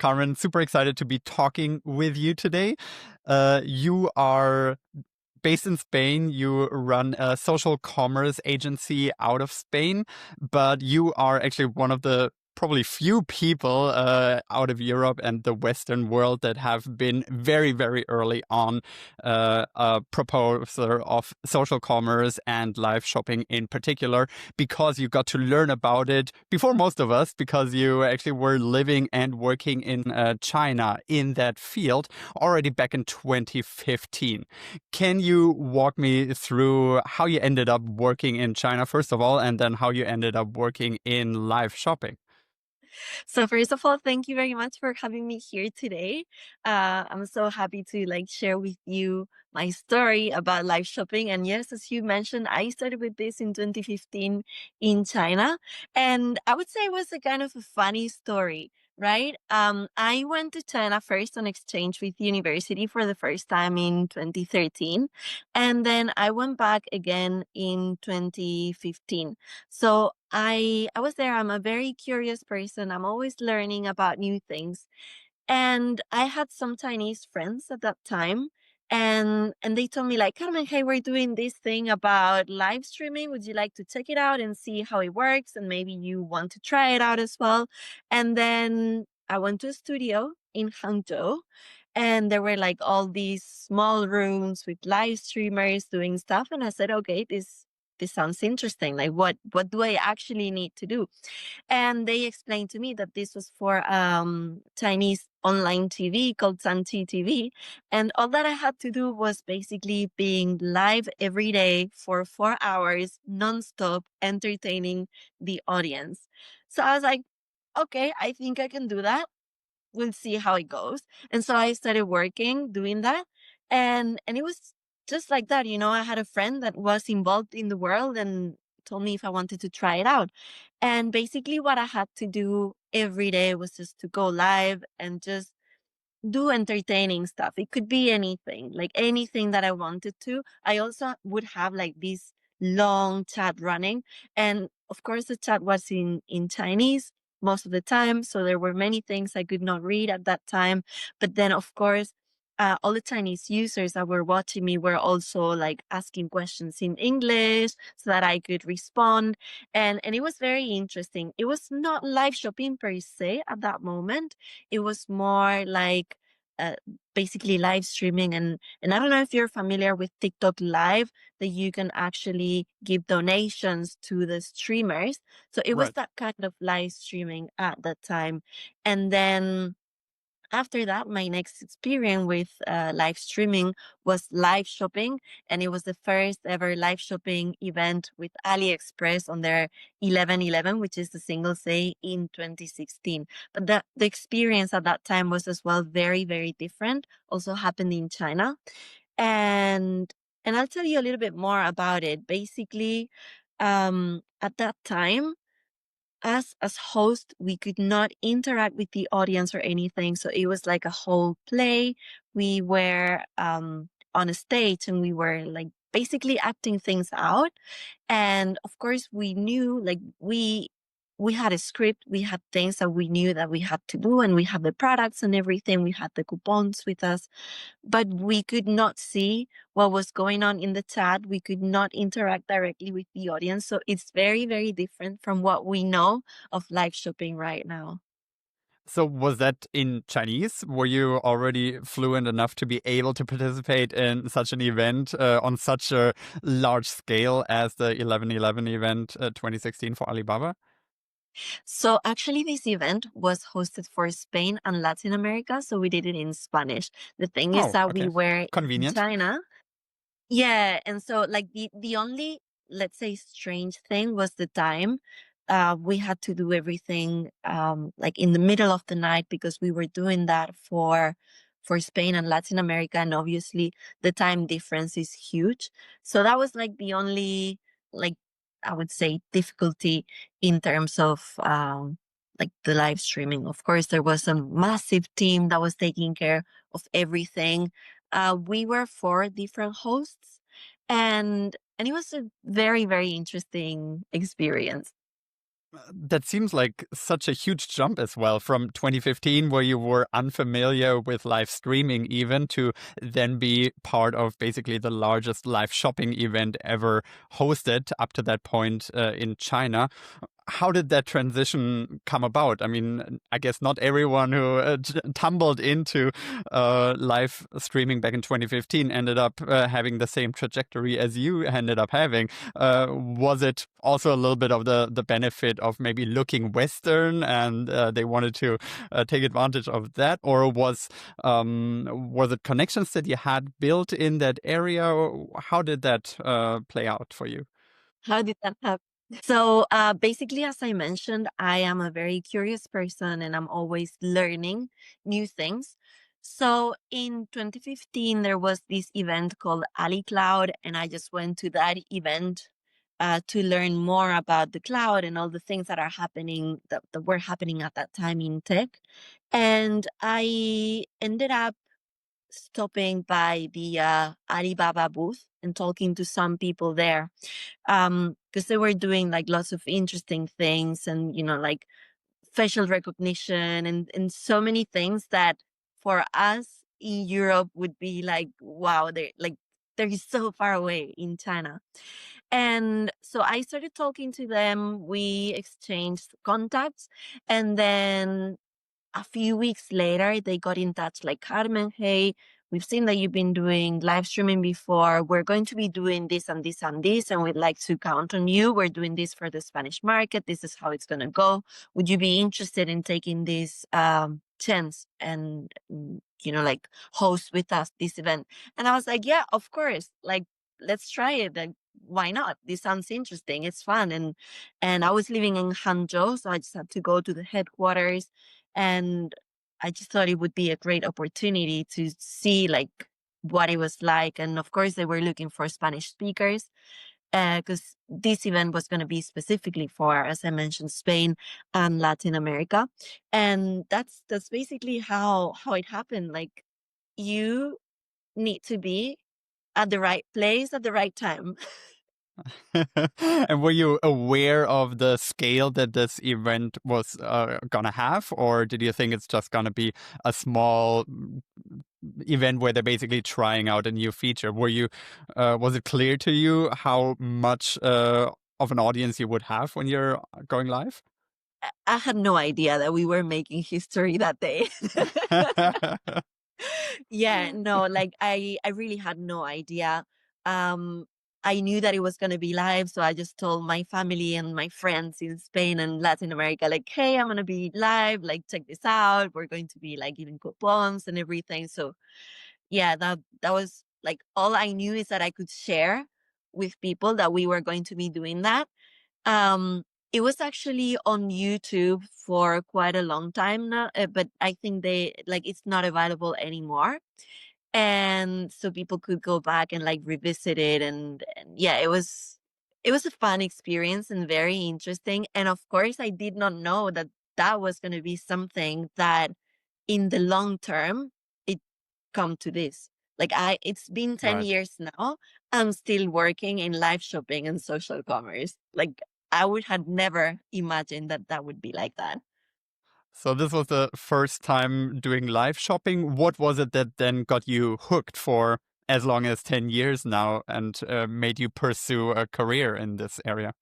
Carmen. Super excited to be talking with you today. You are based in Spain. You run a social commerce agency out of Spain, but you are actually one of the probably few people out of Europe and the Western world that have been very, very early on a proposer of social commerce and live shopping in particular, because you got to learn about it before most of us, because you actually were living and working in China in that field already back in 2015. Can you walk me through how you ended up working in China, first of all, and then how you ended up working in live shopping? So first of all, thank you very much for having me here today. I'm so happy to share with you my story about live shopping. And yes, as you mentioned, I started with this in 2015 in China, and I would say it was a kind of a funny story. Right. I went to China first on exchange with university for the first time in 2013. And then I went back again in 2015. So I was there. I'm a very curious person. I'm always learning about new things. And I had some Chinese friends at that time. And they told me Carmen, hey, we're doing this thing about live streaming. Would you like to check it out and see how it works? And maybe you want to try it out as well. And then I went to a studio in Hangzhou, and there were all these small rooms with live streamers doing stuff. And I said, okay, this sounds interesting. What do I actually need to do? And they explained to me that this was for Chinese online TV called Sanchi TV. And all that I had to do was basically being live every day for 4 hours, nonstop, entertaining the audience. So I was like, okay, I think I can do that. We'll see how it goes. And so I started working doing that. And it was just like that. I had a friend that was involved in the world and told me if I wanted to try it out. And basically what I had to do every day was just to go live and just do entertaining stuff. It could be anything, like anything that I wanted to. I also would have this long chat running. And of course, the chat was in Chinese most of the time. So there were many things I could not read at that time. But then, of course, all the Chinese users that were watching me were also asking questions in English so that I could respond. And it was very interesting. It was not live shopping per se at that moment. It was more uh, basically live streaming. And I don't know if you're familiar with TikTok Live, that you can actually give donations to the streamers. So it was Right. that kind of live streaming at that time. And then after that, my next experience with live streaming was live shopping. And it was the first ever live shopping event with AliExpress on their 11/11, which is the Singles Day in 2016. But the experience at that time was as well very, very different. Also happened in China. And and I'll tell you a little bit more about it. Basically, at that time, as host, we could not interact with the audience or anything. So it was like a whole play. We were on a stage, and we were basically acting things out. And of course, we knew we had a script, we had things that we knew that we had to do, and we had the products and everything. We had the coupons with us, but we could not see what was going on in the chat. We could not interact directly with the audience. So it's very, very different from what we know of live shopping right now. So was that in Chinese? Were you already fluent enough to be able to participate in such an event on such a large scale as the 11/11 event 2016 for Alibaba? So actually, this event was hosted for Spain and Latin America. So we did it in Spanish. The thing is Oh, that we okay. were in Convenient. China. Yeah, and so the only, let's say, strange thing was the time. We had to do everything in the middle of the night, because we were doing that for Spain and Latin America, and obviously the time difference is huge. So that was the only, like I would say, difficulty in terms of the live streaming. Of course, there was a massive team that was taking care of everything. We were four different hosts, and it was a very, very interesting experience. That seems like such a huge jump as well from 2015, where you were unfamiliar with live streaming, even to then be part of basically the largest live shopping event ever hosted up to that point in China. How did that transition come about? I mean, I guess not everyone who tumbled into live streaming back in 2015 ended up having the same trajectory as you ended up having. Was it also a little bit of the benefit of maybe looking Western and they wanted to take advantage of that? Or was it connections that you had built in that area? How did that play out for you? How did that happen? So basically, as I mentioned, I am a very curious person and I'm always learning new things. So in 2015, there was this event called Ali Cloud, and I just went to that event to learn more about the cloud and all the things that are happening that were happening at that time in tech. And I ended up stopping by the Alibaba booth and talking to some people there because they were doing like lots of interesting things and like facial recognition and so many things that for us in Europe would be like wow, they're so far away in China. And so I started talking to them, we exchanged contacts, and then a few weeks later, they got in touch like, Carmen, hey, we've seen that you've been doing live streaming before. We're going to be doing this and this and this, and we'd like to count on you. We're doing this for the Spanish market. This is how it's going to go. Would you be interested in taking this chance and, like host with us this event? And I was like, yeah, of course. Like, let's try it. Like, why not? This sounds interesting. It's fun. And I was living in Hangzhou, so I just had to go to the headquarters, and I just thought it would be a great opportunity to see like what it was like. And of course, they were looking for Spanish speakers because this event was going to be specifically for, as I mentioned, Spain and Latin America. And that's basically how it happened. Like you need to be at the right place at the right time. And were you aware of the scale that this event was gonna have, or did you think it's just gonna be a small event where they're basically trying out a new feature? Was it clear to you how much of an audience you would have when you're going live? I had no idea that we were making history that day. Yeah, no, like I really had no idea. Um I knew that it was going to be live, so I just told my family and my friends in Spain and Latin America like, "Hey, I'm going to be live, like check this out. We're going to be like giving coupons and everything." So, yeah, that was like all I knew is that I could share with people that we were going to be doing that. um, it was actually on YouTube for quite a long time now, but I think it's not available anymore. And so people could go back and like revisit it, and yeah, it was a fun experience and very interesting. And of course, I did not know that that was going to be something that in the long term it come to this. It's been 10 Right. years now. I'm still working in live shopping and social commerce. Like I would have never imagined that that would be like that. So this was the first time doing live shopping. What was it that then got you hooked for as long as 10 years now and made you pursue a career in this area?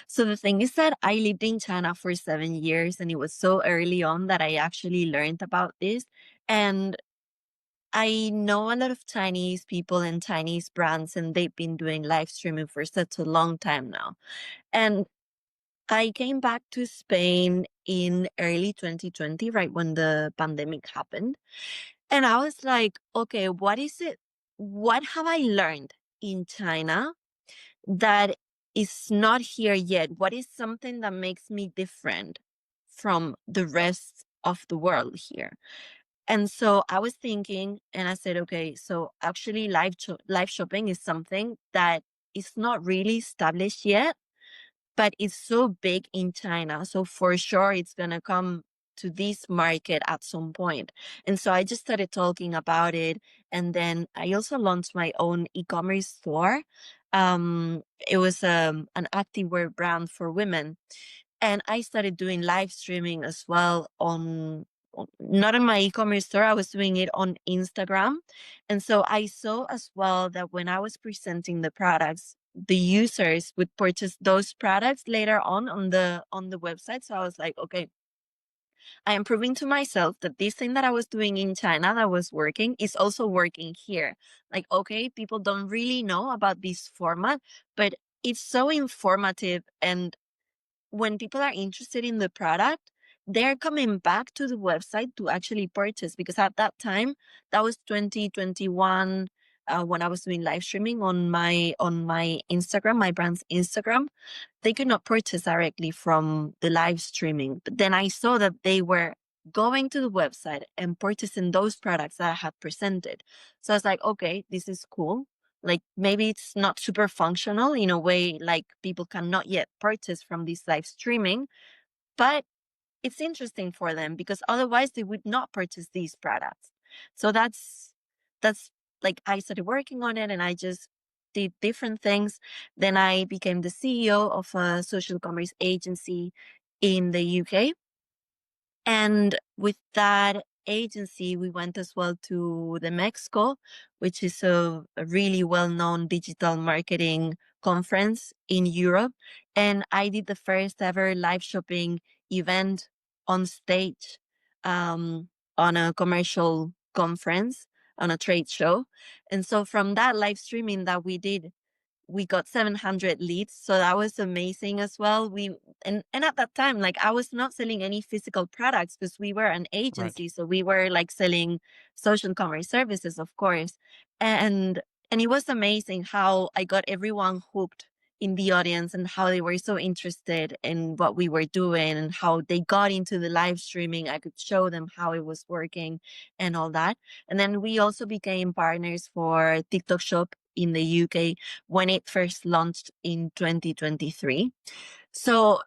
So the thing is that I lived in China for 7 years, and it was so early on that I actually learned about this. And I know a lot of Chinese people and Chinese brands, and they've been doing live streaming for such a long time now. And I came back to Spain in early 2020, right when the pandemic happened. And I was like, okay, what is it? What have I learned in China that is not here yet? What is something that makes me different from the rest of the world here? And so I was thinking, and I said, okay, so actually, live shopping is something that is not really established yet, but it's so big in China. So for sure, it's going to come to this market at some point. And so I just started talking about it. And then I also launched my own e-commerce store It was an activewear brand for women, and I started doing live streaming as well not in my e-commerce store. I was doing it on Instagram, and so I saw as well that when I was presenting the products, the users would purchase those products later on the website. So I was like, okay, I am proving to myself that this thing that I was doing in China that was working is also working here. Like, okay, people don't really know about this format, but it's so informative. And when people are interested in the product, they're coming back to the website to actually purchase, because at that time, that was 2021, when I was doing live streaming on my Instagram, my brand's Instagram. They could not purchase directly from the live streaming. But then I saw that they were going to the website and purchasing those products that I had presented. So I was like, okay, this is cool. Like, maybe it's not super functional in a way, like people cannot yet purchase from this live streaming, but it's interesting for them because otherwise they would not purchase these products. So that's like, I started working on it and I just did different things. Then I became the CEO of a social commerce agency in the UK. And with that agency, we went as well to the Mexico, which is a really well-known digital marketing conference in Europe. And I did the first ever live shopping event on stage, on a commercial conference, on a trade show. And so from that live streaming that we did, we got 700 leads. So that was amazing as well. And at that time, like, I was not selling any physical products because we were an Right. agency. So we were like selling social commerce services, of course. And and it was amazing how I got everyone hooked in the audience and how they were so interested in what we were doing and how they got into the live streaming. I could show them how it was working and all that. And then we also became partners for TikTok Shop in the UK when it first launched in 2023. So,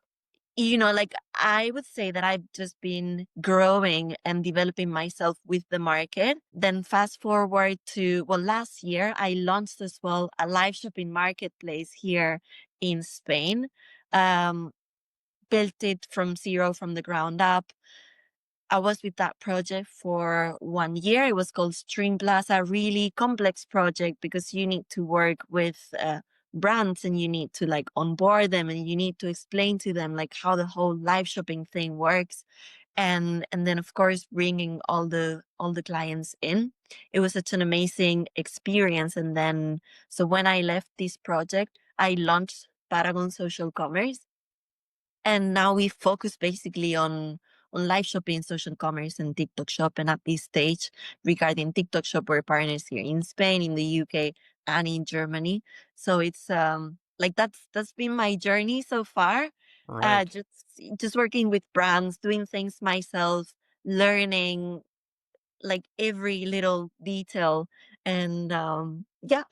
like, I would say that I've just been growing and developing myself with the market. Then fast forward to, well, last year, I launched as well a live shopping marketplace here in Spain. Um, Built it from zero, from the ground up. I was with that project for 1 year. It was called Stream Plaza, a really complex project because you need to work with brands and you need to like onboard them and you need to explain to them like how the whole live shopping thing works. And then of course bringing all the clients in. It was such an amazing experience. And then so when I left this project, I launched Paragon Social Commerce, and now we focus basically on live shopping, social commerce, and TikTok Shop. And at this stage, regarding TikTok Shop, we're partners here in Spain, in the UK, and in Germany. So it's like that's been my journey so far. Uh, Right. just just working with brands, doing things myself, learning like every little detail, and yeah.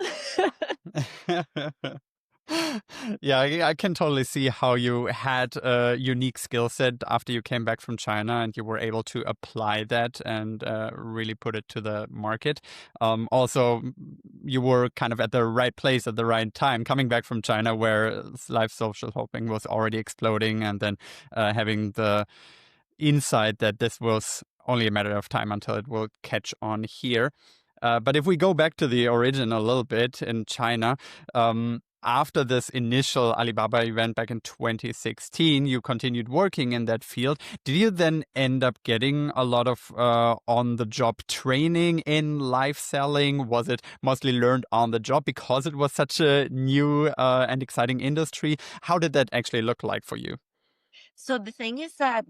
Yeah, I can totally see how you had a unique skill set after you came back from China and you were able to apply that and really put it to the market. Also, you were kind of at the right place at the right time, coming back from China where live social shopping was already exploding, and then having the insight that this was only a matter of time until it will catch on here. But if we go back to the origin a little bit in China, after this initial Alibaba event back in 2016, you continued working in that field. Did you then end up getting a lot of on-the-job training in live selling? Was it mostly learned on the job because it was such a new and exciting industry? How did that actually look like for you? So the thing is that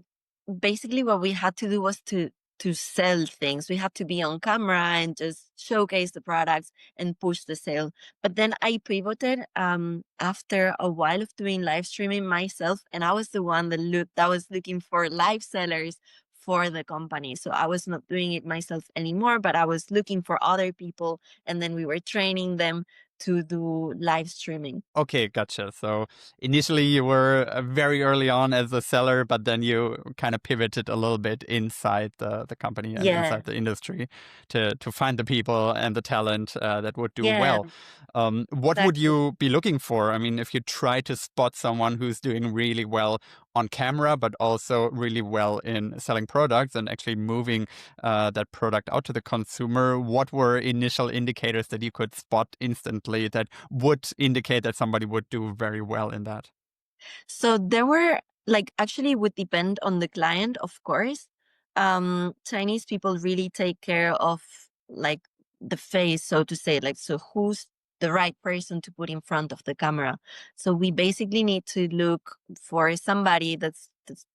basically what we had to do was to sell things. We had to be on camera and just showcase the products and push the sale. But then I pivoted after a while of doing live streaming myself, and I was the one that was looking for live sellers for the company. So I was not doing it myself anymore, but I was looking for other people, and then we were training them to do live streaming. Okay, gotcha. So initially you were very early on as a seller, but then you kind of pivoted a little bit inside the company and Yeah, inside the industry to find the people and the talent that would do yeah, well. What would exactly. you be looking for? I mean, if you try to spot someone who's doing really well on camera, but also really well in selling products and actually moving that product out to the consumer, what were initial indicators that you could spot instantly that would indicate that somebody would do very well in that? So there were like actually would depend on the client, of course. Chinese people really take care of like the face, so to say, like so who's the right person to put in front of the camera. So we basically need to look for somebody that's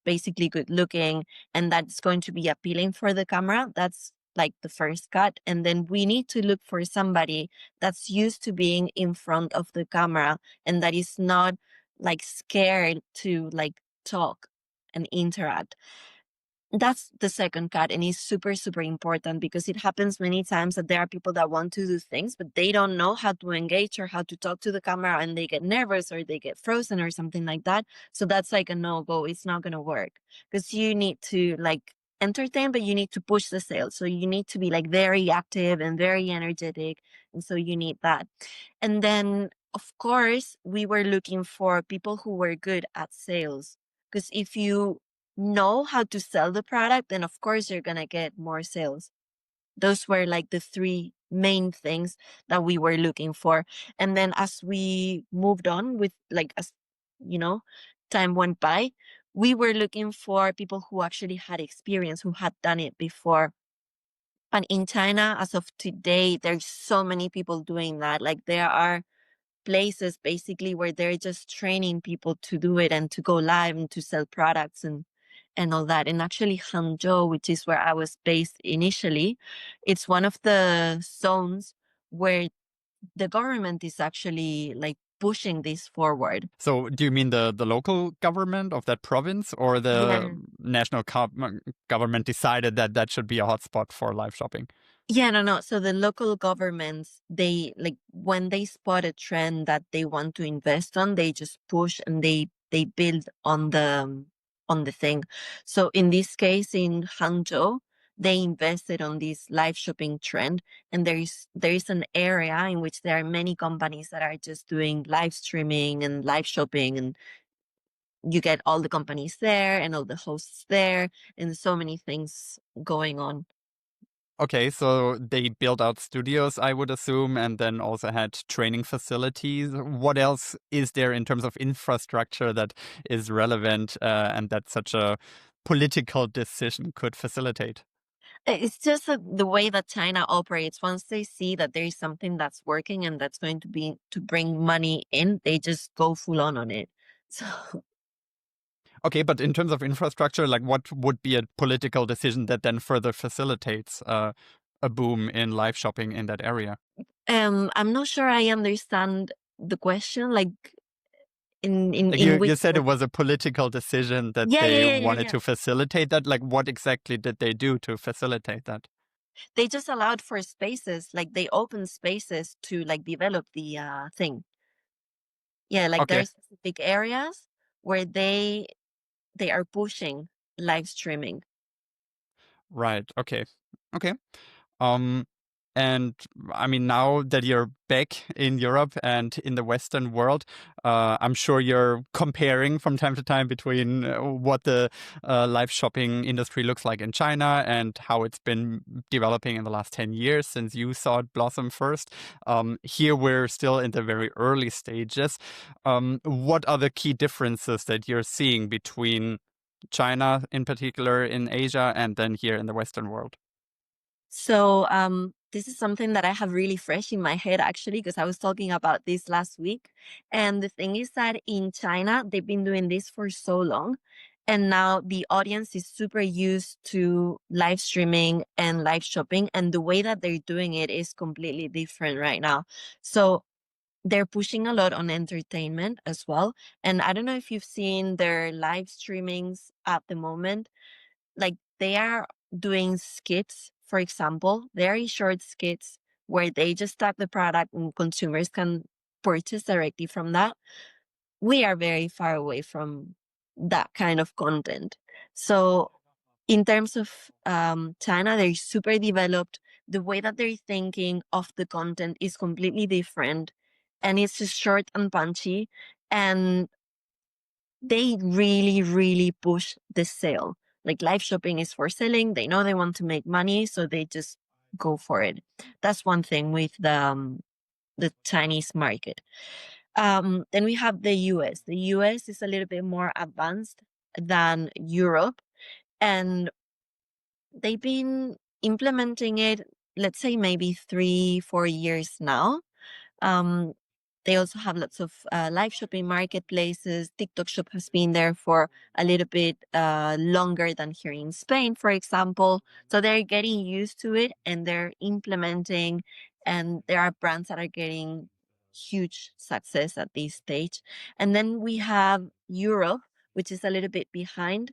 basically good looking and that's going to be appealing for the camera. That's like the first cut. And then we need to look for somebody that's used to being in front of the camera and that is not like scared to like talk and interact. That's the second cut and it's super super important because it happens many times that there are people that want to do things but they don't know how to engage or how to talk to the camera and they get nervous or they get frozen or something like that. So that's like a no-go. It's not going to work because you need to like entertain but you need to push the sales, so you need to be like very active and very energetic, and so you need that. And then of course we were looking for people who were good at sales, because if you know how to sell the product, then of course you're gonna get more sales. Those were like the three main things that we were looking for. And then as we moved on with like as you know, time went by, we were looking for people who actually had experience, who had done it before. And in China, as of today, there's so many people doing that. Like there are places basically where they're just training people to do it and to go live and to sell products and all that. And actually Hangzhou, which is where I was based initially, it's one of the zones where the government is actually like pushing this forward. So do you mean the local government of that province or the Yeah. national government decided that that should be a hotspot for live shopping? Yeah, no, no. So the local governments, they like when they spot a trend that they want to invest on, they just push and they build on the thing. So in this case, in Hangzhou, they invested on this live shopping trend, and there is an area in which there are many companies that are just doing live streaming and live shopping, and you get all the companies there and all the hosts there, and so many things going on. Okay, so they built out studios, I would assume, and then also had training facilities. What else is there in terms of infrastructure that is relevant and that such a political decision could facilitate? It's just the way that China operates. Once they see that there is something that's working and that's going to be to bring money in, they just go full on it. So Okay, but in terms of infrastructure, like what would be a political decision that then further facilitates a boom in live shopping in that area? I'm not sure I understand the question. Like Like in you which said way? it was a political decision that Yeah, yeah, they yeah, yeah, wanted yeah. to facilitate that. Like what exactly did they do to facilitate that? They just allowed for spaces, like they open spaces to like develop the thing. Yeah, like Okay, there's specific areas where they are pushing live streaming. right. Okay. Okay. Um, and I mean, now that you're back in Europe and in the Western world, I'm sure you're comparing from time to time between what the live shopping industry looks like in China and how it's been developing in the last 10 years since you saw it blossom first. Here we're still in the very early stages. What are the key differences that you're seeing between China in particular in Asia and then here in the Western world? So this is something that I have really fresh in my head actually, because I was talking about this last week. And the thing is that in China, they've been doing this for so long. And now the audience is super used to live streaming and live shopping. And the way that they're doing it is completely different right now. So they're pushing a lot on entertainment as well. And I don't know if you've seen their live streamings at the moment, like they are doing skits, for example, very short skits where they just tag the product and consumers can purchase directly from that, we are very far away from that kind of content. So in terms of China, they're super developed. The way that they're thinking of the content is completely different, and it's just short and punchy. And they really, really push the sale. Like live shopping is for selling. They know they want to make money, so they just go for it. That's one thing with the Chinese market. Then we have the US. The US is a little bit more advanced than Europe, and they've been implementing it, let's say maybe 3, 4 years now. Um, they also have lots of live shopping marketplaces. TikTok Shop has been there for a little bit longer than here in Spain, for example. So they're getting used to it and they're implementing, and there are brands that are getting huge success at this stage. And then we have Europe, which is a little bit behind.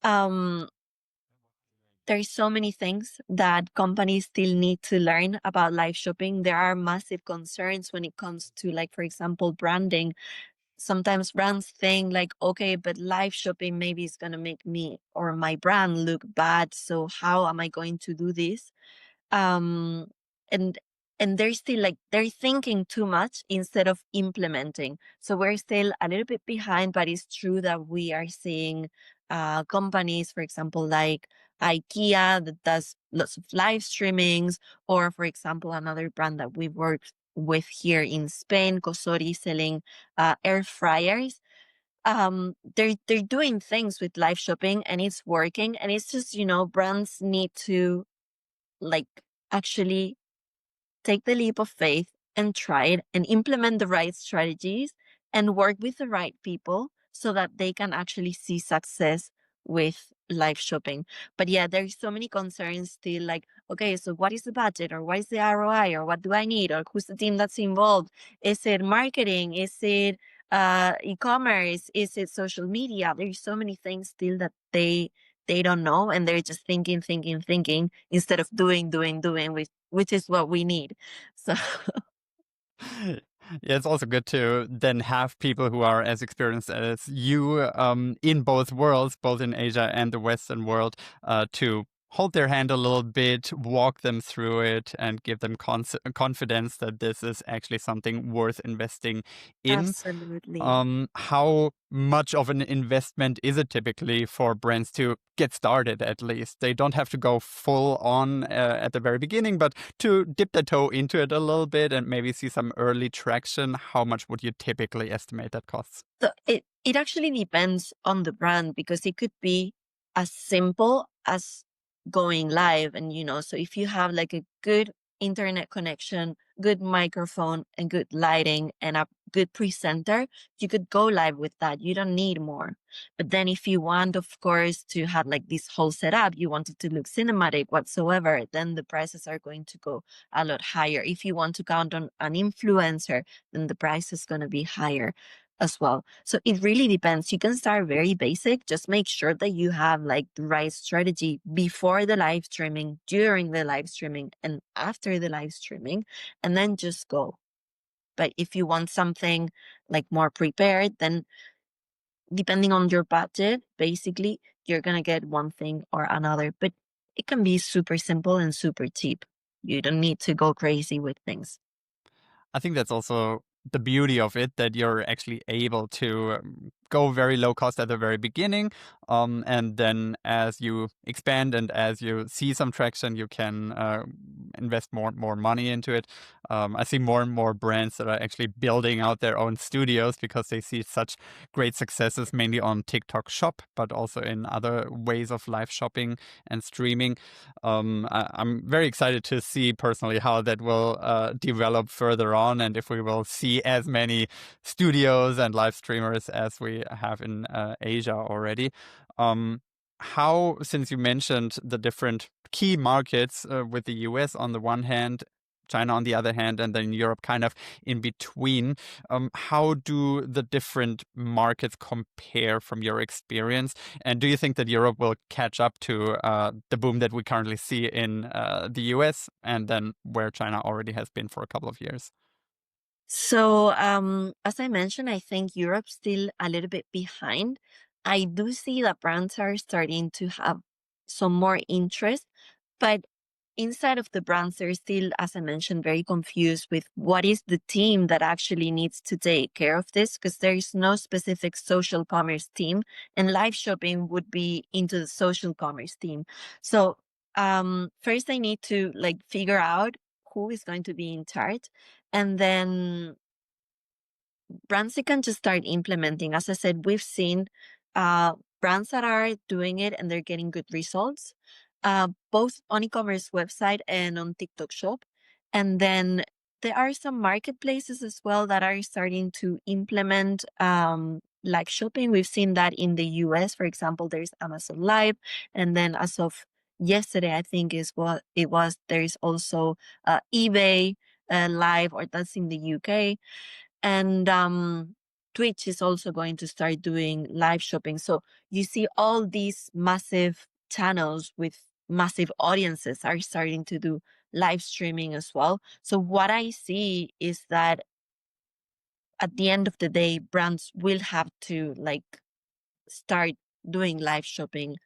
Um, there's so many things that companies still need to learn about live shopping. There are massive concerns when it comes to, like, for example, branding. Sometimes brands think like, okay, but live shopping maybe is going to make me or my brand look bad. So how am I going to do this? um and and they're still like they're thinking too much instead of implementing, so we're still a little bit behind. But it's true that we are seeing companies, for example, like IKEA, that does lots of live streamings, or for example another brand that we worked with here in Spain, Cosori, selling air fryers. They're doing things with live shopping and it's working, and it's just, brands need to, like, actually take the leap of faith and try it and implement the right strategies and work with the right people so that they can actually see success with live shopping. But yeah, there's so many concerns still, like, okay, so what is the budget, or what is the ROI, or what do I need, or who's the team that's involved? Is it marketing? Is it e-commerce? Is it social media? There's so many things still that they don't know, and they're just thinking instead of doing, which is what we need. So Yeah, it's also good to then have people who are as experienced as you in both worlds, both in Asia and the Western world, to hold their hand a little bit, walk them through it, and give them confidence that this is actually something worth investing in. absolutely. How much of an investment is it typically for brands to get started, at least? They don't have to go full on at the very beginning, but to dip their toe into it a little bit and maybe see some early traction. How much would you typically estimate that costs? So it actually depends on the brand, because it could be as simple as going live. And, so if you have like a good internet connection, good microphone, and good lighting, and a good presenter, you could go live with that. You don't need more. But then if you want, of course, to have like this whole setup, you want it to look cinematic whatsoever, then the prices are going to go a lot higher. If you want to count on an influencer, then the price is going to be higher as well. So it really depends. You can start very basic. Just make sure that you have like the right strategy before the live streaming, during the live streaming, and after the live streaming, and then just go. But if you want something like more prepared, then depending on your budget, basically, you're going to get one thing or another. But it can be super simple and super cheap. You don't need to go crazy with things. I think that's also the beauty of it, that you're actually able to go very low cost at the very beginning. And then as you expand and as you see some traction, you can invest more money into it. I see more and more brands that are actually building out their own studios because they see such great successes, mainly on TikTok Shop, but also in other ways of live shopping and streaming. I'm very excited to see personally how that will develop further on, and if we will see as many studios and live streamers as we have in Asia already. How, since you mentioned the different key markets with the US on the one hand, China on the other hand, and then Europe kind of in between. How do the different markets compare from your experience? And do you think that Europe will catch up to the boom that we currently see in the US and then where China already has been for a couple of years? So, as I mentioned, I think Europe's still a little bit behind. I do see that brands are starting to have some more interest, but inside of the brands, they're still, as I mentioned, very confused with what is the team that actually needs to take care of this, because there is no specific social commerce team, and live shopping would be into the social commerce team. So, first, I need to like figure out who is going to be in charge, and then brands that can just start implementing. As I said, we've seen brands that are doing it and they're getting good results, both on e-commerce website and on TikTok Shop. And then there are some marketplaces as well that are starting to implement live shopping. We've seen that in the US, for example, there's Amazon Live, and then as of yesterday, I think is what it was. There is also eBay Live, or that's in the UK. And Twitch is also going to start doing live shopping. So you see all these massive channels with massive audiences are starting to do live streaming as well. So what I see is that at the end of the day, brands will have to like start doing live shopping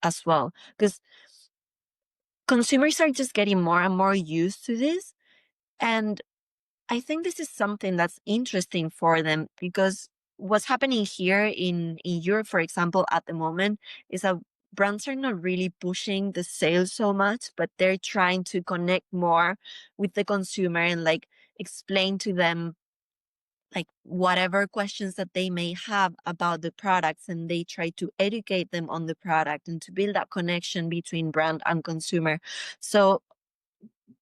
as well, because consumers are just getting more and more used to this. And I think this is something that's interesting for them, because what's happening here in Europe, for example, at the moment is that brands are not really pushing the sales so much, but they're trying to connect more with the consumer and like explain to them like whatever questions that they may have about the products, and they try to educate them on the product and to build that connection between brand and consumer. So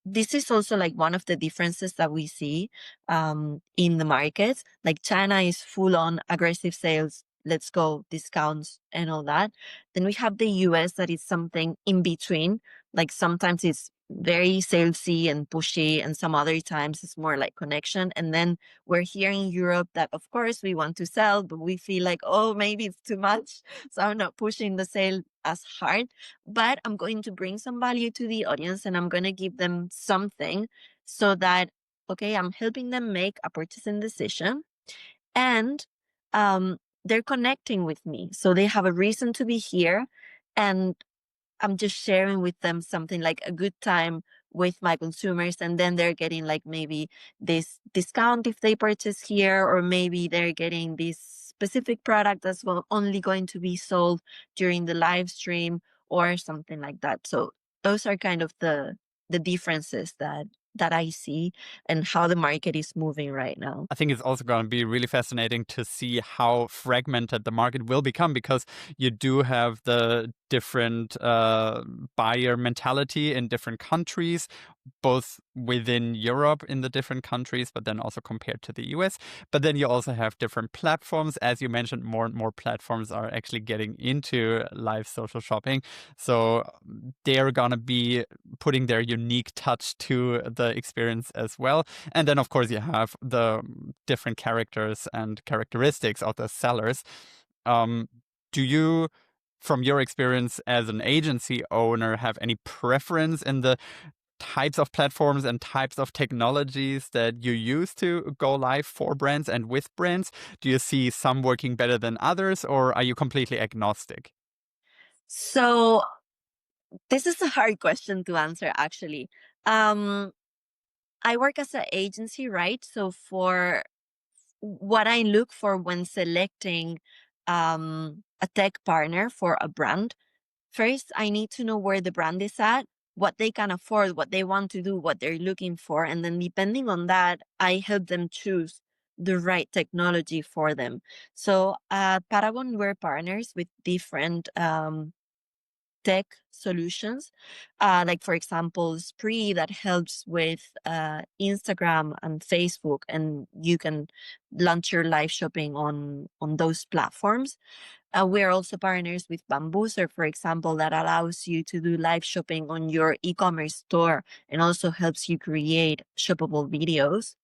this is also like one of the differences that we see in the markets. Like China is full on aggressive sales, let's go discounts and all that. Then we have the US that is something in between. Like sometimes it's very salesy and pushy, and some other times it's more like connection. And then we're here in Europe that, of course, we want to sell, but we feel like, oh, maybe it's too much. So I'm not pushing the sale as hard, but I'm going to bring some value to the audience, and I'm going to give them something so that, okay, I'm helping them make a purchasing decision, and they're connecting with me. So they have a reason to be here, and I'm just sharing with them something like a good time with my consumers. And then they're getting like maybe this discount if they purchase here, or maybe they're getting this specific product as well, only going to be sold during the live stream or something like that. So those are kind of the differences that I see and how the market is moving right now. I think it's also going to be really fascinating to see how fragmented the market will become, because you do have the different buyer mentality in different countries, both within Europe in the different countries, but then also compared to the US. But then you also have different platforms. As you mentioned, more and more platforms are actually getting into live social shopping. So they're going to be putting their unique touch to the experience as well. And then, of course, you have the different characters and characteristics of the sellers. Do you, from your experience as an agency owner, have any preference in the types of platforms and types of technologies that you use to go live for brands and with brands? Do you see some working better than others, or are you completely agnostic? So this is a hard question to answer, actually. Um, I work as an agency, right? So for what I look for when selecting a tech partner for a brand, first, I need to know where the brand is at, what they can afford, what they want to do, what they're looking for. And then depending on that, I help them choose the right technology for them. So at Paragon, we're partners with different tech solutions, like for example, Spree that helps with Instagram and Facebook, and you can launch your live shopping on those platforms. We're also partners with Bambooser, for example, that allows you to do live shopping on your e-commerce store and also helps you create shoppable videos.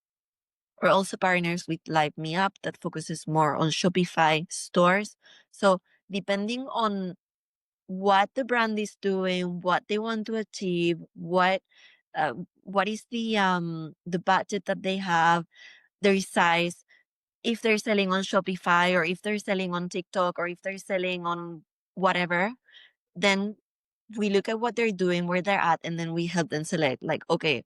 We're also partners with Live Me Up that focuses more on Shopify stores. So depending on what the brand is doing, what they want to achieve, what is the budget that they have, their size, if they're selling on Shopify or if they're selling on TikTok or if they're selling on whatever, then we look at what they're doing, where they're at, and then we help them select like, okay,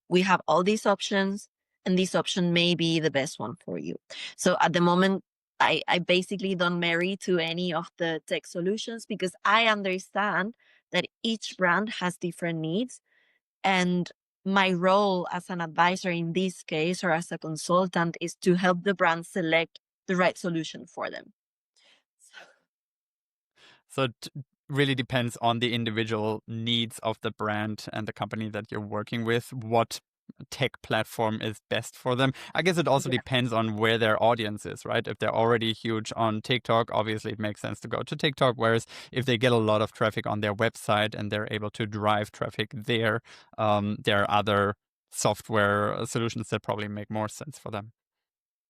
we have all these options and this option may be the best one for you. So at the moment, I basically don't marry to any of the tech solutions because I understand that each brand has different needs. And my role as an advisor in this case or as a consultant is to help the brand select the right solution for them. So it really depends on the individual needs of the brand and the company that you're working with, what tech platform is best for them. I guess it also Yeah. depends on where their audience is, right? If they're already huge on TikTok, obviously it makes sense to go to TikTok. Whereas if they get a lot of traffic on their website and they're able to drive traffic there are other software solutions that probably make more sense for them.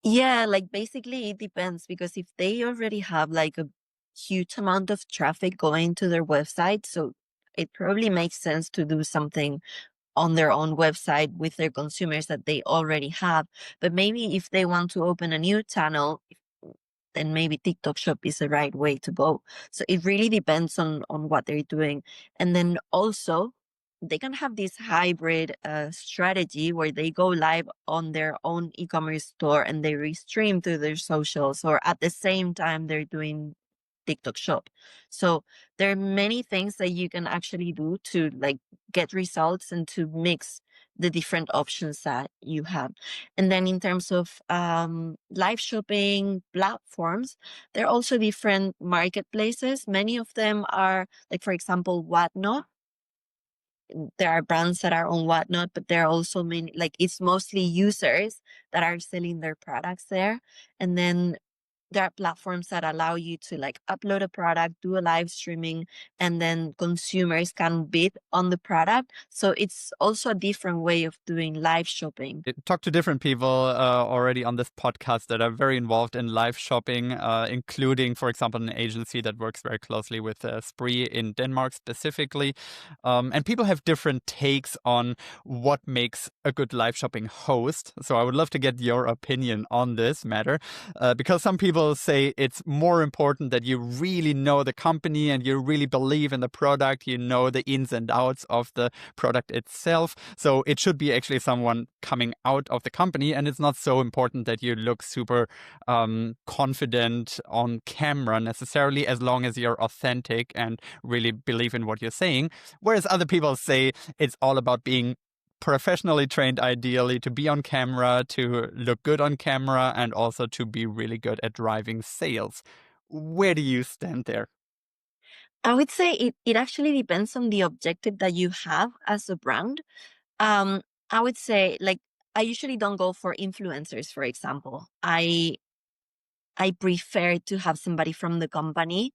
Yeah, like basically it depends because if they already have like a huge amount of traffic going to their website, so it probably makes sense to do something on their own website with their consumers that they already have. But maybe if they want to open a new channel, then maybe TikTok Shop is the right way to go. So it really depends on what they're doing. And then also they can have this hybrid strategy where they go live on their own e-commerce store and they restream to their socials, or at the same time they're doing TikTok Shop. So there are many things that you can actually do to like get results and to mix the different options that you have. And then in terms of live shopping platforms, there are also different marketplaces. Many of them are like, for example, Whatnot. There are brands that are on Whatnot, but there are also many, like it's mostly users that are selling their products there. And then there are platforms that allow you to like upload a product, do a live streaming, and then consumers can bid on the product. So it's also a different way of doing live shopping. Talk to different people already on this podcast that are very involved in live shopping, including, for example, an agency that works very closely with Spree in Denmark specifically. And people have different takes on what makes a good live shopping host. So I would love to get your opinion on this matter, because some people say it's more important that you really know the company and you really believe in the product, you know the ins and outs of the product itself. So it should be actually someone coming out of the company, and it's not so important that you look super confident on camera necessarily, as long as you're authentic and really believe in what you're saying. Whereas other people say it's all about being professionally trained, ideally, to be on camera, to look good on camera, and also to be really good at driving sales. Where do you stand there? I would say it actually depends on the objective that you have as a brand. Um, I would say like I usually don't go for influencers, for example. I prefer to have somebody from the company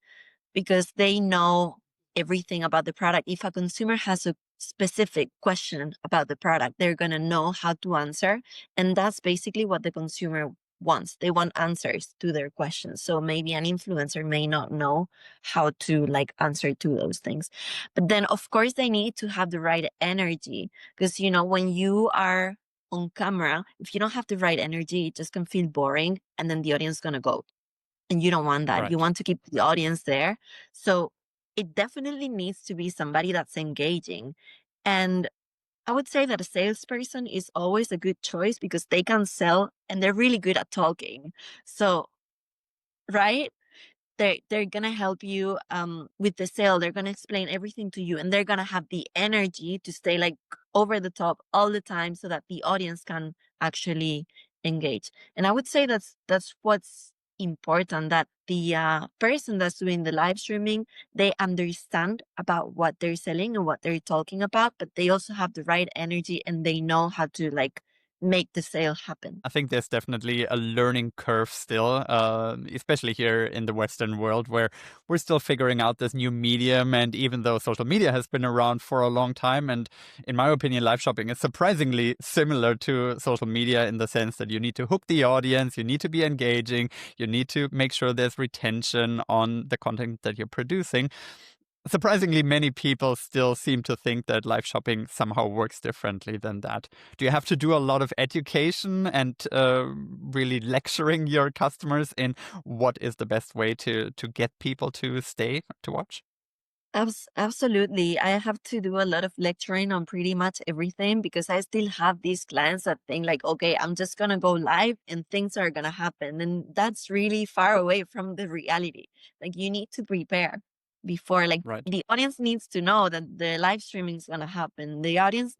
because they know everything about the product. If a consumer has a specific question about the product, they're going to know how to answer. And that's basically what the consumer wants. They want answers to their questions. So maybe an influencer may not know how to like answer to those things. But then of course they need to have the right energy because, you know, when you are on camera, if you don't have the right energy, it just can feel boring and then the audience is going to go, and you don't want that. You Right. want to keep the audience there. So it definitely needs to be somebody that's engaging. And I would say that a salesperson is always a good choice because they can sell and they're really good at talking. So, right? They're gonna help you with the sale. They're gonna explain everything to you and they're gonna have the energy to stay like over the top all the time so that the audience can actually engage. And I would say that's what's important that the person that's doing the live streaming, they understand about what they're selling and what they're talking about, but they also have the right energy and they know how to like make the sale happen. I think there's definitely a learning curve still, especially here in the Western world, where we're still figuring out this new medium. And even though social media has been around for a long time, and in my opinion, live shopping is surprisingly similar to social media in the sense that you need to hook the audience, you need to be engaging, you need to make sure there's retention on the content that you're producing. Surprisingly, many people still seem to think that live shopping somehow works differently than that. Do you have to do a lot of education and really lecturing your customers in what is the best way to get people to stay to watch? Absolutely. I have to do a lot of lecturing on pretty much everything because I still have these clients that think like, okay, I'm just gonna go live and things are gonna happen. And that's really far away from the reality. Like you need to prepare before, like Right. the audience needs to know that the live streaming is gonna happen. The audience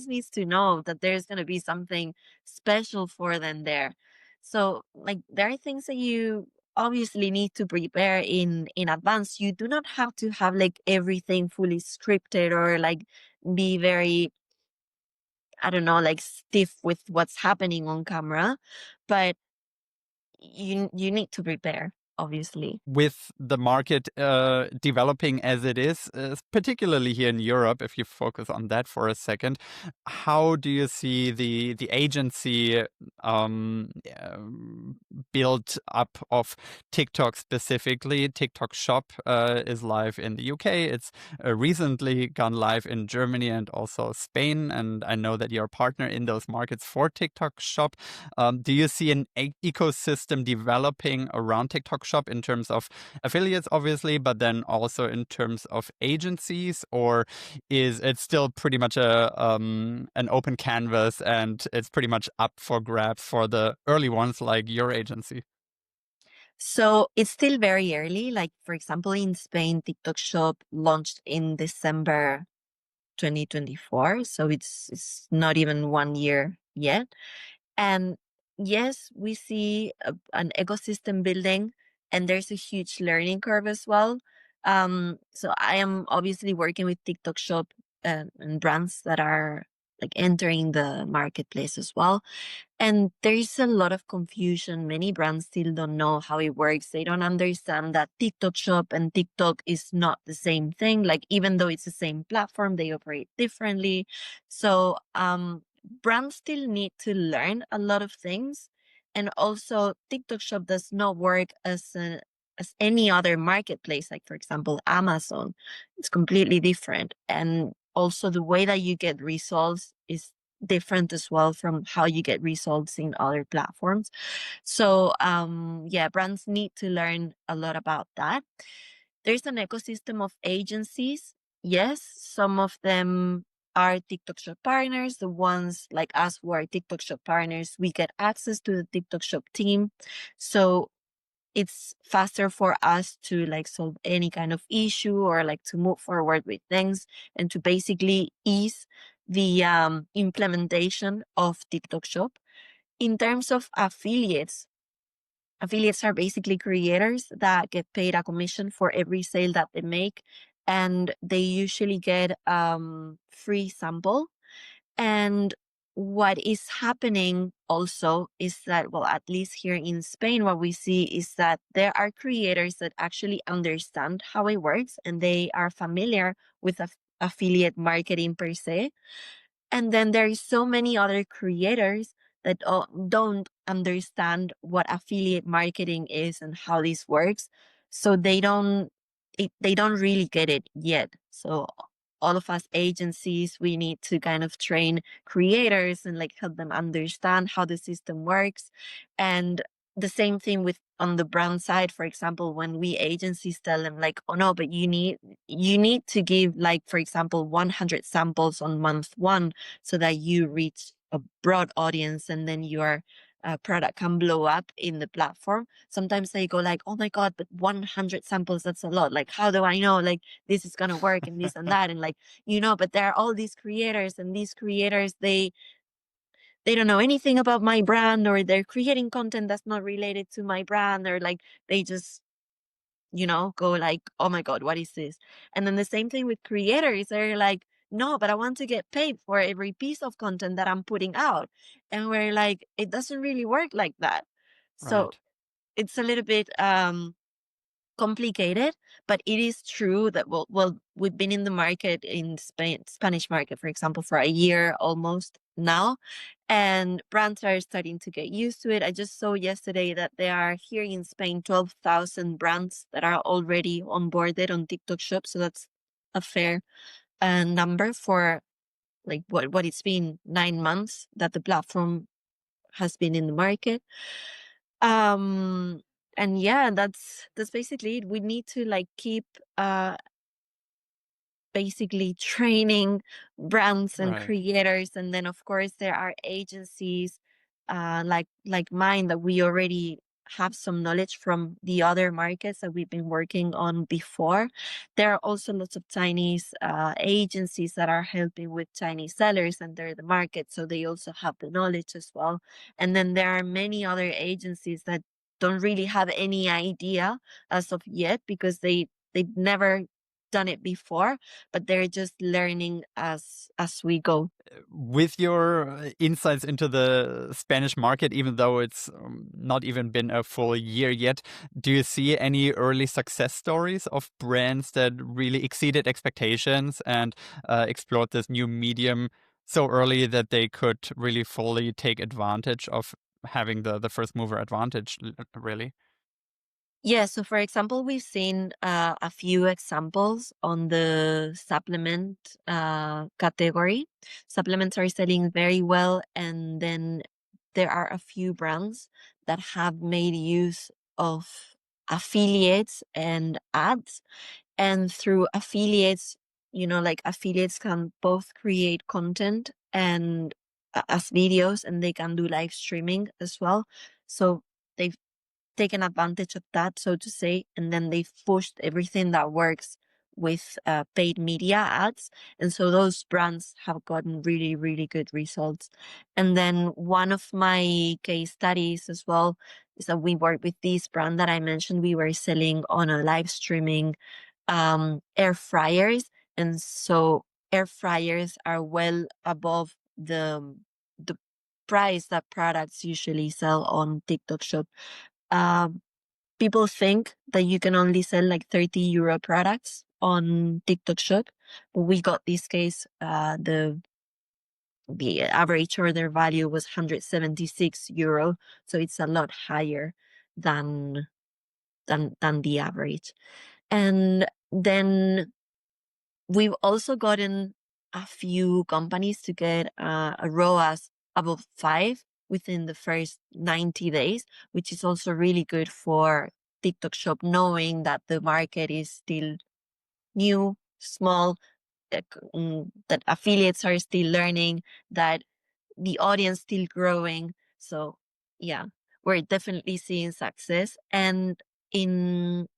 needs to know that there's gonna be something special for them there. So like there are things that you obviously need to prepare in advance. You do not have to have like everything fully scripted or like be very, I don't know, like stiff with what's happening on camera, but you need to prepare, obviously. With the market developing as it is, particularly here in Europe, if you focus on that for a second, how do you see the agency build up of TikTok specifically? TikTok Shop is live in the UK. It's recently gone live in Germany and also Spain, and I know that you're a partner in those markets for TikTok Shop. Do you see an ecosystem developing around TikTok Shop in terms of affiliates, obviously, but then also in terms of agencies, or is it still pretty much an open canvas and it's pretty much up for grabs for the early ones like your agency? So it's still very early. Like for example, in Spain, TikTok Shop launched in December 2024. So it's not even 1 year yet. And yes, we see an ecosystem building, and there's a huge learning curve as well. So I am obviously working with TikTok Shop and brands that are like entering the marketplace as well. And there is a lot of confusion. Many brands still don't know how it works. They don't understand that TikTok Shop and TikTok is not the same thing. Like, even though it's the same platform, they operate differently. So, brands still need to learn a lot of things. And also, TikTok Shop does not work as any other marketplace, like, for example, Amazon. It's completely different. And also, the way that you get results is different as well from how you get results in other platforms. So yeah, brands need to learn a lot about that. There's an ecosystem of agencies. Yes, some of them are TikTok Shop partners. The ones like us who are TikTok Shop partners, we get access to the TikTok Shop team. So it's faster for us to like solve any kind of issue or like to move forward with things and to basically ease the implementation of TikTok Shop. In terms of affiliates are basically creators that get paid a commission for every sale that they make, and they usually get free sample. And what is happening also is that, well, at least here in Spain, what we see is that there are creators that actually understand how it works and they are familiar with affiliate marketing per se. And then there is so many other creators that don't understand what affiliate marketing is and how this works. So they don't really get it yet. So all of us agencies, we need to kind of train creators and like help them understand how the system works. And the same thing with on the brand side, for example, when we agencies tell them like, oh no, but you need to give like, for example, 100 samples on month one so that you reach a broad audience and then your product can blow up in the platform. Sometimes they go like, oh my God, but 100 samples, that's a lot. Like, how do I know like this is going to work and this and that? And like, but there are all these creators, and these creators, they they don't know anything about my brand, or they're creating content that's not related to my brand, or like they just go like, oh my God, what is this? And then the same thing with creators. They're like, no, but I want to get paid for every piece of content that I'm putting out. And we're like, it doesn't really work like that. So Right. it's a little bit complicated, but it is true that we've been in the market in Spain, Spanish market, for example, for a year almost now, and brands are starting to get used to it. I just saw yesterday that there are here in Spain 12,000 brands that are already onboarded on TikTok Shop, so that's a fair number for like what it's been 9 months that the platform has been in the market. um and yeah, that's basically it. We need to like keep uh basically training brands and Right. creators, and then of course there are agencies like mine, that we already have some knowledge from the other markets that we've been working on before. There are also lots of Chinese agencies that are helping with Chinese sellers enter the market, so they also have the knowledge as well. And then there are many other agencies that don't really have any idea as of yet, because they've never done it before, but they're just learning as we go. With your insights into the Spanish market, even though it's not even been a full year yet, do you see any early success stories of brands that really exceeded expectations and explored this new medium so early that they could really fully take advantage of having the first mover advantage, really? Yeah, so for example, we've seen a few examples on the supplement category. Supplements are selling very well, and then there are a few brands that have made use of affiliates and ads. And through affiliates, like affiliates can both create content and as videos, and they can do live streaming as well. So they've taken advantage of that, so to say, and then they've pushed everything that works with paid media ads. And so those brands have gotten really, really good results. And then one of my case studies as well is that we worked with this brand that I mentioned. We were selling on a live streaming air fryers. And so air fryers are well above the price that products usually sell on TikTok Shop. um, People think that you can only sell like 30 euro products on TikTok Shop, but we got this case. The average order value was 176 euro, so it's a lot higher than than the average. And then we've also gotten a few companies to get a ROAS above 5 within the first 90 days, which is also really good for TikTok Shop, knowing that the market is still new, small, that affiliates are still learning, that the audience still growing. So yeah, we're definitely seeing success. And in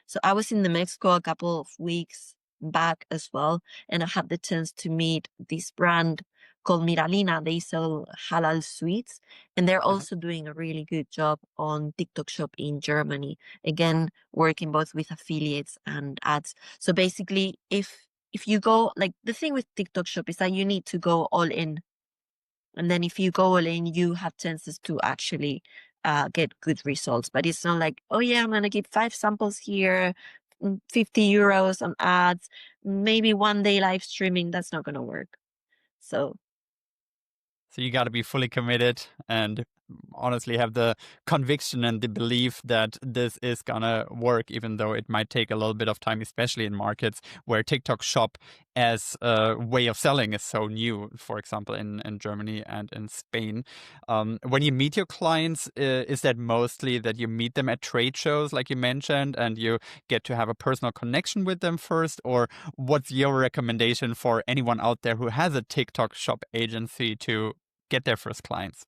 so I was in the Mexico a couple of weeks back as well, and I had the chance to meet this brand called Miralina. They sell halal sweets, and they're Uh-huh. also doing a really good job on TikTok Shop in Germany. Again, working both with affiliates and ads. So basically, if you go, like, the thing with TikTok Shop is that you need to go all in, and then if you go all in, you have chances to actually get good results. But it's not like, oh yeah, I'm gonna give 5 samples here, 50 euros on ads, maybe one day live streaming. That's not gonna work. So So you got to be fully committed and honestly have the conviction and the belief that this is gonna work, even though it might take a little bit of time, especially in markets where TikTok Shop as a way of selling is so new, for example, in Germany and in Spain. When you meet your clients, is that mostly that you meet them at trade shows, like you mentioned, and you get to have a personal connection with them first? Or what's your recommendation for anyone out there who has a TikTok Shop agency to get their first clients?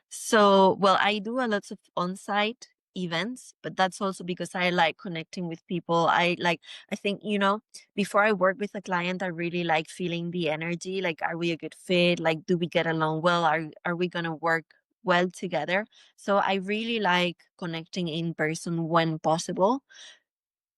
So, well, I do a lot of on-site events, but that's also because I like connecting with people. I think, before I work with a client, I really like feeling the energy. Like, are we a good fit? Like, do we get along well? Are we gonna work well together? So I really like connecting in person when possible.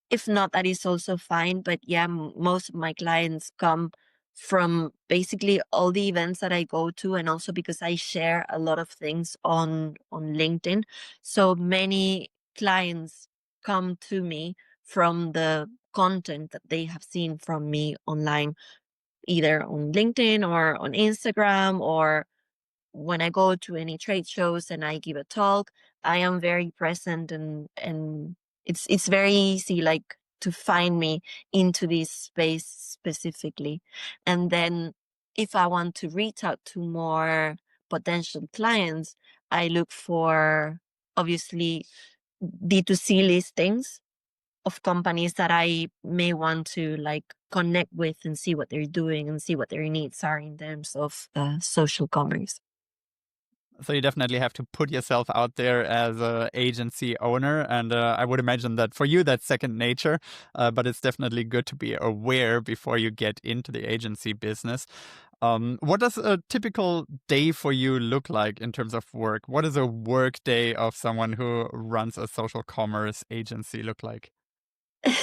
If not, that is also fine. But yeah, most of my clients come from basically all the events that I go to, and also because I share a lot of things on LinkedIn. So many clients come to me from the content that they have seen from me online, either on LinkedIn or on Instagram, or when I go to any trade shows and I give a talk, I am very present, and it's very easy like to find me into this space specifically. And then if I want to reach out to more potential clients, I look for obviously D2C listings of companies that I may want to like connect with and see what they're doing and see what their needs are in terms of social commerce. So you definitely have to put yourself out there as a agency owner, and I would imagine that for you that's second nature. But it's definitely good to be aware before you get into the agency business. What does a typical day for you look like in terms of work? What does a work day of someone who runs a social commerce agency look like?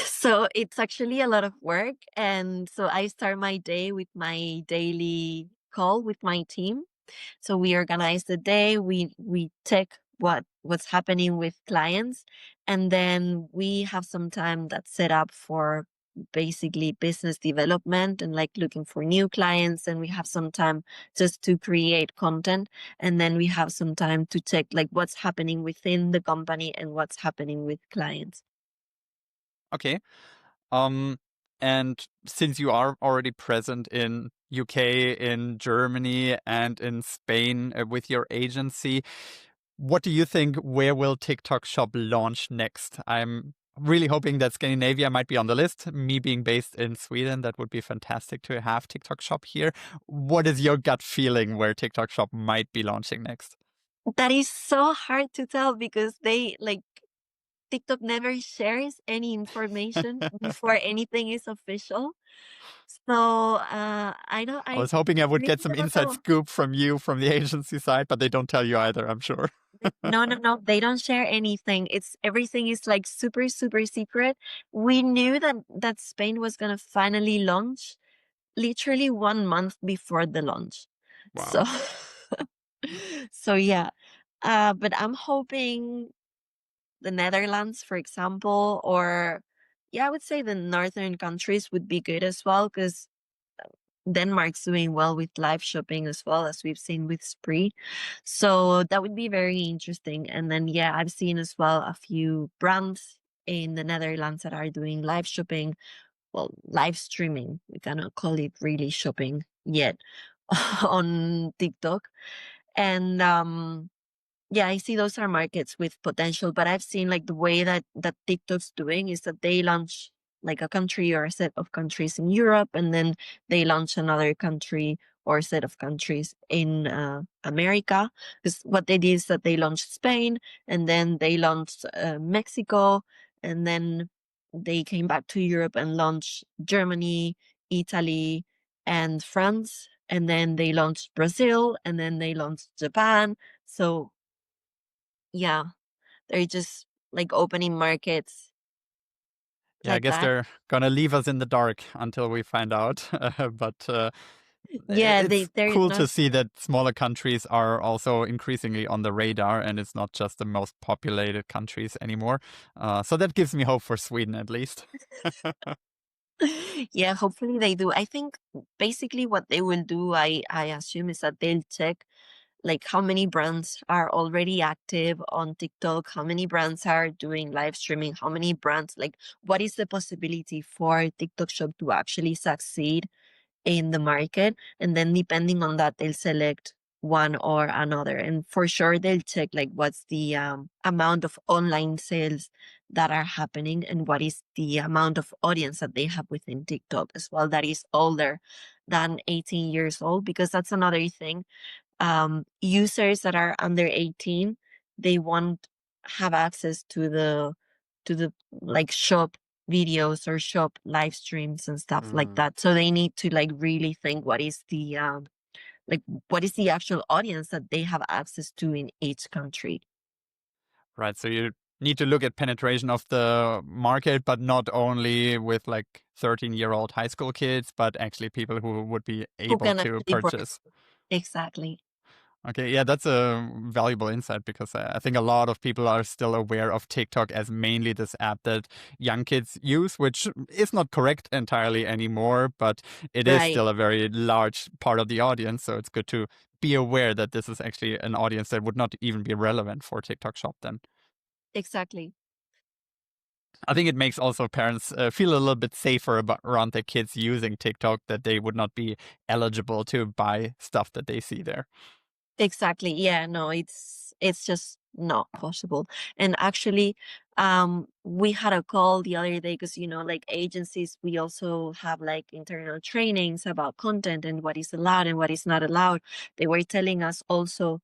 So it's actually a lot of work. And so I start my day with my daily call with my team. So we organize the day, we check what's happening with clients, and then we have some time that's set up for basically business development and like looking for new clients, and we have some time just to create content, and then we have some time to check like what's happening within the company and what's happening with clients. Okay. Um, and since you are already present in UK, in Germany, and in Spain with your agency, what do you think? Where will TikTok Shop launch next? I'm really hoping that Scandinavia might be on the list. Me being based in Sweden, that would be fantastic to have TikTok Shop here. What is your gut feeling where TikTok Shop might be launching next? That is so hard to tell because they like TikTok never shares any information before anything is official. So I don't. I I was hoping I would really get some don't inside know. scoop from you from the agency side, but they don't tell you either, I'm sure. No, no, no. They don't share anything. It's everything is like super, super secret. We knew that Spain was gonna finally launch literally 1 month before the launch. So, Wow. so yeah. But I'm hoping the Netherlands, for example, or yeah, I would say the northern countries would be good as well because Denmark's doing well with live shopping as well as we've seen with Spree. So that would be very interesting. And then, yeah, I've seen as well a few brands in the Netherlands that are doing live shopping, well, live streaming. We cannot call it really shopping yet on TikTok. And yeah, I see those are markets with potential, but I've seen like the way that TikTok's doing is that they launch like a country or a set of countries in Europe, and then they launch another country or a set of countries in America. Because what they did is that they launched Spain, and then they launched Mexico, and then they came back to Europe and launched Germany, Italy, and France, and then they launched Brazil, and then they launched Japan. So yeah, they're just like opening markets Yeah, I like guess that. they're gonna leave us in the dark until we find out. But Yeah, it's they're cool not. to see that smaller countries are also increasingly on the radar, and it's not just the most populated countries anymore. So that gives me hope for Sweden, at least. Yeah, hopefully they do. I think basically what they will do, I assume, is that they'll check like how many brands are already active on TikTok, how many brands are doing live streaming, how many brands, like what is the possibility for TikTok Shop to actually succeed in the market. And then depending on that, they'll select one or another. And for sure, they'll check like what's the amount of online sales that are happening and what is the amount of audience that they have within TikTok as well that is older than 18 years old, because that's another thing. Users that are under 18, they want have access to the like shop videos or shop live streams and stuff like Mm. that. So they need to like really think like what is the actual audience that they have access to in each country. Right. So you need to look at penetration of the market, but not only with like 13-year-old high school kids, but actually people who would be Who able can to actually purchase. exactly. Okay, yeah, that's a valuable insight because I think a lot of people are still aware of TikTok as mainly this app that young kids use, which is not correct entirely anymore, but it is Right. still a very large part of the audience. So it's good to be aware that this is actually an audience that would not even be relevant for TikTok Shop then. Exactly. I think it makes also parents feel a little bit safer about, around their kids using TikTok, that they would not be eligible to buy stuff that they see there. Exactly. Yeah, no, it's just not possible. And actually, we had a call the other day because like agencies, we also have like internal trainings about content and what is allowed and what is not allowed. They were telling us also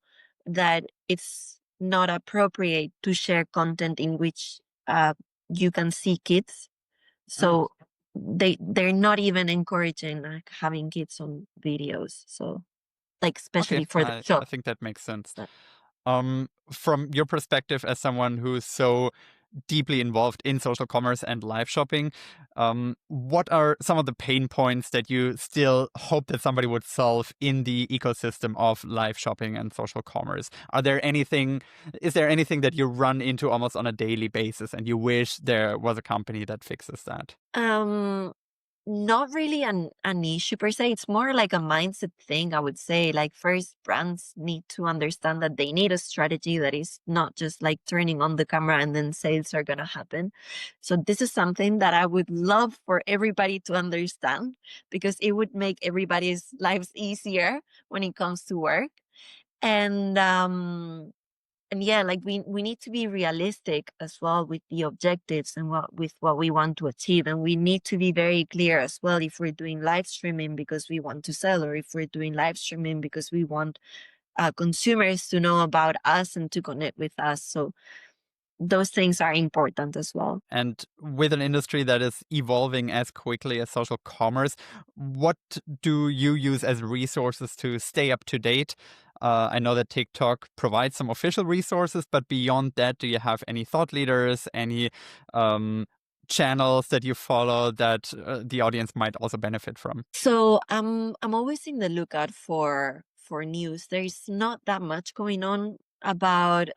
that it's not appropriate to share content in which you can see kids. Mm, So they're not even encouraging like having kids on videos. So like okay, especially for the I shop. think that makes sense. From your perspective as someone who's so deeply involved in social commerce and live shopping, what are some of the pain points that you still hope that somebody would solve in the ecosystem of live shopping and social commerce? Is there anything that you run into almost on a daily basis and you wish there was a company that fixes that? Um, Not really an issue per se. It's more like a mindset thing, I would say. Like first, brands need to understand that they need a strategy that is not just like turning on the camera and then sales are gonna happen. So this is something that I would love for everybody to understand because it would make everybody's lives easier when it comes to work. And and yeah, like we need to be realistic as well with the objectives and what we want to achieve, and we need to be very clear as well if we're doing live streaming because we want to sell, or if we're doing live streaming because we want consumers to know about us and to connect with us. So those things are important as well. And with an industry that is evolving as quickly as social commerce, what do you use as resources to stay up to date? I know that TikTok provides some official resources, but beyond that, do you have any thought leaders, any um, channels that you follow that the audience might also benefit from? So I'm always in the lookout for news. There's not that much going on about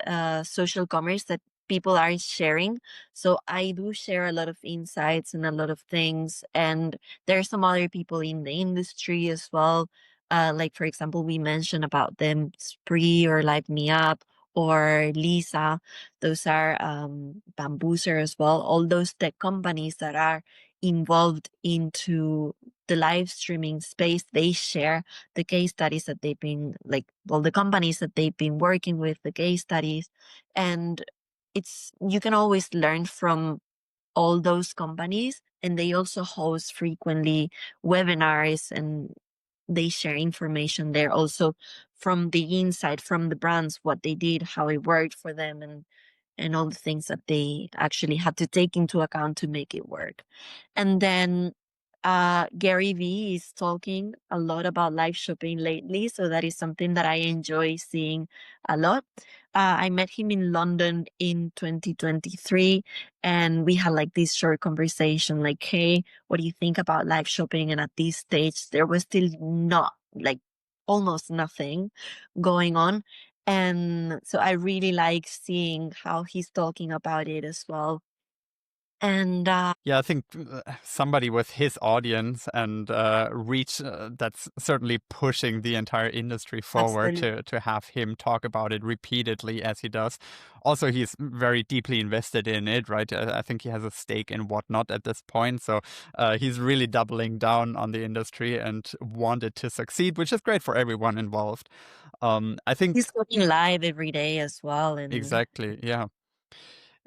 social commerce that people are sharing. So I do share a lot of insights and a lot of things. And there are some other people in the industry as well. Like for example, we mentioned about them Spree or Live Me Up or Lisa. Those are Bambooser as well. All those tech companies that are involved into the live streaming space, they share the case studies that they've been like, well, the companies that they've been working with, the case studies. And you can always learn from all those companies. And they also host frequently webinars and they share information there also from the inside, from the brands, what they did, how it worked for them, and all the things that they actually had to take into account to make it work. And then Gary Vee is talking a lot about live shopping lately. So that is something that I enjoy seeing a lot. I met him in London in 2023 and we had like this short conversation like, hey, what do you think about live shopping? And at this stage, there was still not like almost nothing going on. And so I really like seeing how he's talking about it as well. And Yeah, I think somebody with his audience and reach, that's certainly pushing the entire industry forward absolutely, to have him talk about it repeatedly as he does. Also, he's very deeply invested in it, right? I think he has a stake in whatnot at this point. So he's really doubling down on the industry and wanted to succeed, which is great for everyone involved. I think he's talking live every day as well. And exactly, yeah.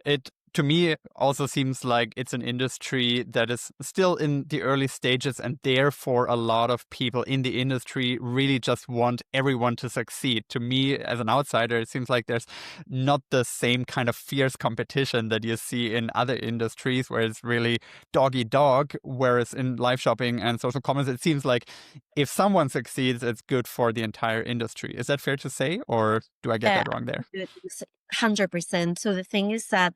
It to me, it also seems like it's an industry that is still in the early stages, and therefore a lot of people in the industry really just want everyone to succeed. To me, as an outsider, it seems like there's not the same kind of fierce competition that you see in other industries where it's really dog eat dog. Whereas in live shopping and social commerce, it seems like if someone succeeds, it's good for the entire industry. Is that fair to say, or do I get Yeah, that wrong there? 100%. So the thing is that,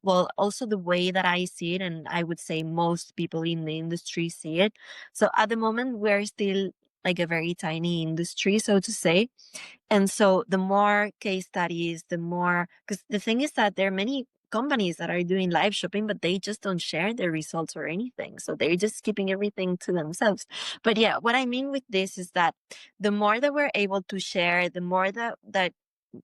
well, also the way that I see it, and I would say most people in the industry see it. So at the moment, we're still like a very tiny industry, so to say. And so the more case studies, the more, because the thing is that there are many companies that are doing live shopping, but they just don't share their results or anything. So they're just keeping everything to themselves. But yeah, what I mean with this is that the more that we're able to share, the more that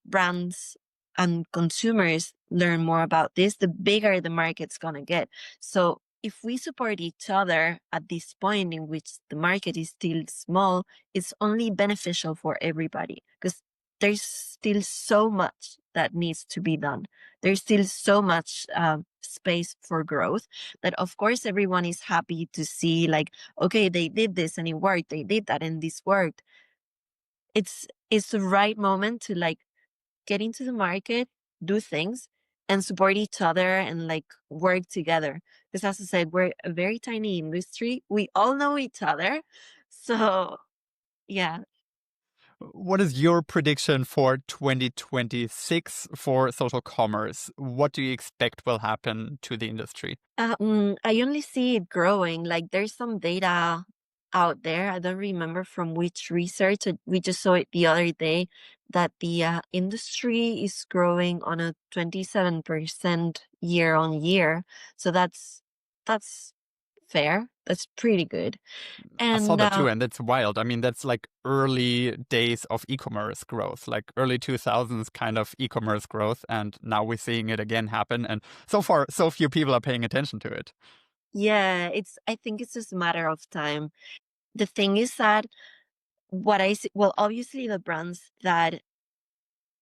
brands and consumers learn more about this, the bigger the market's going to get. So if we support each other at this point in which the market is still small, it's only beneficial for everybody because there's still so much that needs to be done. There's still so much space for growth that, of course, everyone is happy to see, like, okay, they did this and it worked. They did that and this worked. It's the right moment to like get into the market, do things, and support each other and like work together. Because as I said, we're a very tiny industry. We all know each other. So yeah. What is your prediction for 2026 for social commerce? What do you expect will happen to the industry? I only see it growing. Like there's some data out there. I don't remember from which research. We just saw it the other day that the industry is growing on a 27% year on year. So that's fair. That's pretty good. I saw And that too, and that's wild. I mean, that's like early days of e-commerce growth, like early 2000s kind of e-commerce growth, and now we're seeing it again happen. And so far, so few people are paying attention to it. yeah, I think it's just a matter of time. The thing is that what I see, well, obviously the brands that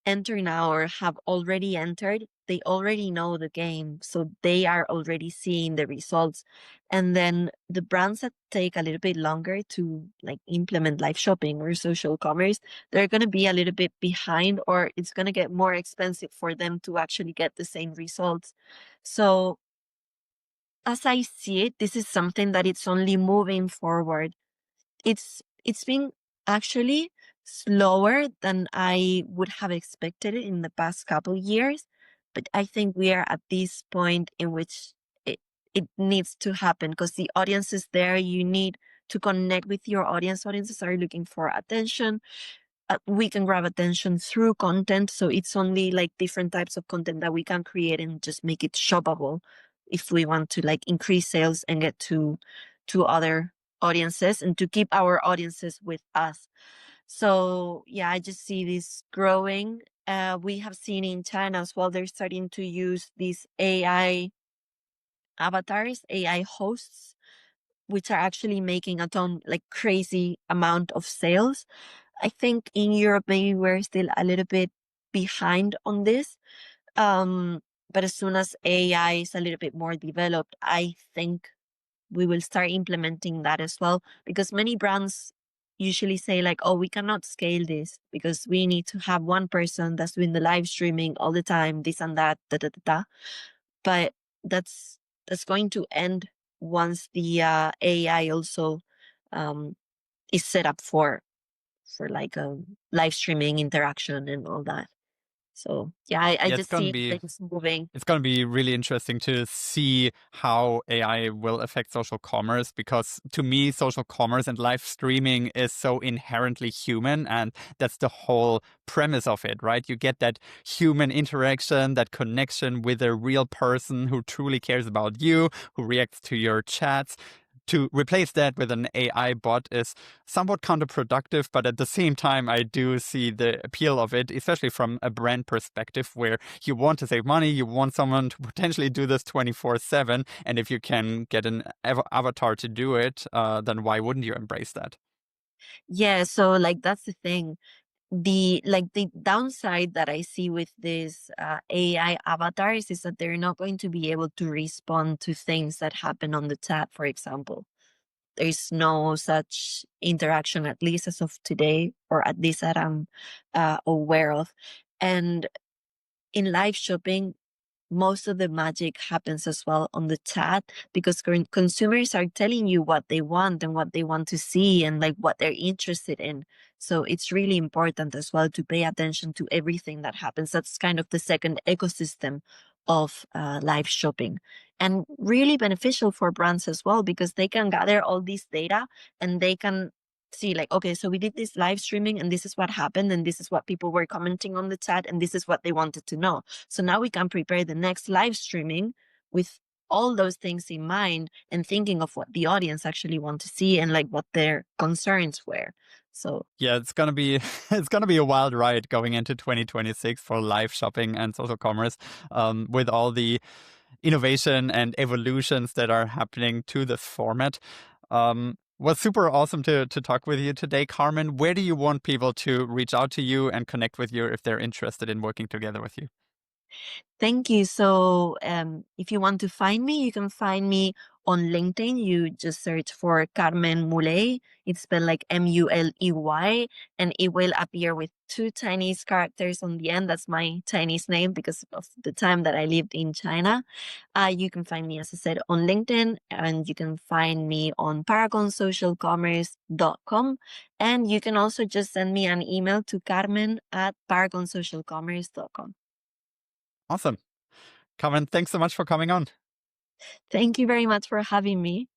enter now or have already entered, they already know the game. So they are already seeing the results. And then the brands that take a little bit longer to like implement live shopping or social commerce, they're going to be a little bit behind or it's going to get more expensive for them to actually get the same results. So as I see it, this is something that it's only moving forward. It's been actually slower than I would have expected it in the past couple years, but I think we are at this point in which it needs to happen because the audience is there. You need to connect with your audience. Audiences are looking for attention. We can grab attention through content, so it's only like different types of content that we can create and just make it shoppable if we want to like increase sales and get to other audiences and to keep our audiences with us. So yeah, I just see this growing. We have seen in China as well, they're starting to use these AI avatars, AI hosts, which are actually making a ton like crazy amount of sales. I think in Europe maybe we're still a little bit behind on this. Um, but as soon as AI is a little bit more developed, I think we will start implementing that as well because many brands usually say like, oh, we cannot scale this because we need to have one person that's doing the live streaming all the time, this and that, da da da da. But that's that's going to end once the AI also um, is set up for like live streaming interaction and all that. So yeah, I Yeah, it's just gonna see be things moving. it's going to be really interesting to see how AI will affect social commerce because to me, social commerce and live streaming is so inherently human. And that's the whole premise of it, right? You get that human interaction, that connection with a real person who truly cares about you, who reacts to your chats. To replace that with an AI bot is somewhat counterproductive, but at the same time, I do see the appeal of it, especially from a brand perspective, where you want to save money, you want someone to potentially do this 24/7, and if you can get an avatar to do it, then why wouldn't you embrace that? Yeah, so like that's the thing. the downside that I see with these AI avatars is that they're not going to be able to respond to things that happen on the chat, for example. There's no such interaction, at least as of today, or at least that I'm aware of. And in live shopping, most of the magic happens as well on the chat, because consumers are telling you what they want and what they want to see and like what they're interested in. So it's really important as well to pay attention to everything that happens. That's kind of the second ecosystem of live shopping, and really beneficial for brands as well, because they can gather all this data and they can see like, okay, so we did this live streaming and this is what happened and this is what people were commenting on the chat and this is what they wanted to know. So now we can prepare the next live streaming with all those things in mind and thinking of what the audience actually want to see and like what their concerns were. So Yeah, it's gonna be it's gonna be a wild ride going into 2026 for live shopping and social commerce, with all the innovation and evolutions that are happening to this format. Was super awesome to talk with you today, Carmen. Where do you want people to reach out to you and connect with you if they're interested in working together with you? thank you. So if you want to find me, you can find me on LinkedIn. You just search for Carmen Muley. It's spelled like Muley, and it will appear with two Chinese characters on the end. That's my Chinese name because of the time that I lived in China. You can find me, as I said, on LinkedIn, and you can find me on paragonsocialcommerce.com. And you can also just send me an email to carmen@paragonsocialcommerce.com. Awesome. Carmen, thanks so much for coming on. Thank you very much for having me.